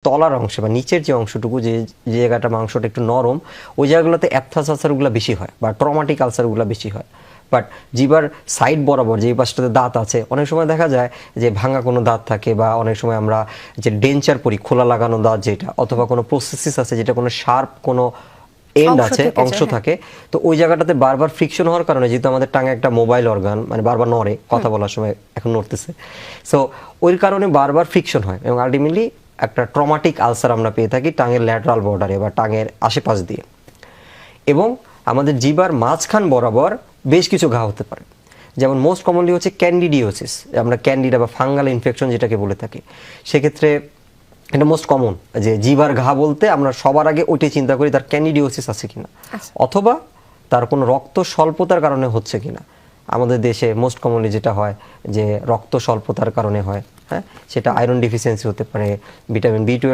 তলার অংশে বা নিচের যে অংশটুকু যে জায়গাটা মাংসটা একটু নরম ওই জায়গাগুলোতে অ্যাপথাস আলসারগুলো বেশি হয় বা ট্রমাটিক আলসারগুলো বেশি হয়। বাট জিবার সাইড বরাবর যে পাশটাতে দাঁত আছে অনেক সময় দেখা যায় যে ভাঙা কোনো দাঁত থাকে বা অনেক সময় আমরা যে ডেঞ্চার পরি খোলা লাগানো দাঁত যেটা অথবা কোনো প্রসেসিস আছে যেটা কোনো শার্প কোনো এন্ড আছে অংশ থাকে, তো ওই জায়গাটাতে বারবার ফ্রিকশন হওয়ার কারণে যেহেতু আমাদের টাঙে একটা মোবাইল অর্গান মানে বারবার নড়ে কথা বলার সময় এখন নড়তেছে, সো ওই কারণে বারবার ফ্রিকশন হয় এবং আলটিমেটলি একটা ট্রমাটিক আলসার আমরা পেয়ে থাকি টাঙের ল্যাটারাল বর্ডারে বা টাঙের আশেপাশ দিয়ে। এবং আমাদের জিবার মাঝখান বরাবর বেশ কিছু ঘা হতে পারে, যেমন মোস্ট কমনলি হচ্ছে ক্যান্ডিডিওসিস, আমরা ক্যান্ডিডা বা ফাঙ্গাল ইনফেকশন যেটাকে বলে থাকি। সেক্ষেত্রে এটা মোস্ট কমন যে জিবার ঘা বলতে আমরা সবার আগে ওইটাই চিন্তা করি তার ক্যান্ডিডিওসিস আছে কিনা অথবা তার কোনো রক্ত স্বল্পতার কারণে হচ্ছে কিনা। আমাদের দেশে মোস্ট কমনলি যেটা হয় যে রক্ত স্বল্পতার কারণে হয়, হ্যাঁ, সেটা আয়রন ডিফিসিয়েন্সি হতে পারে, ভিটামিন B12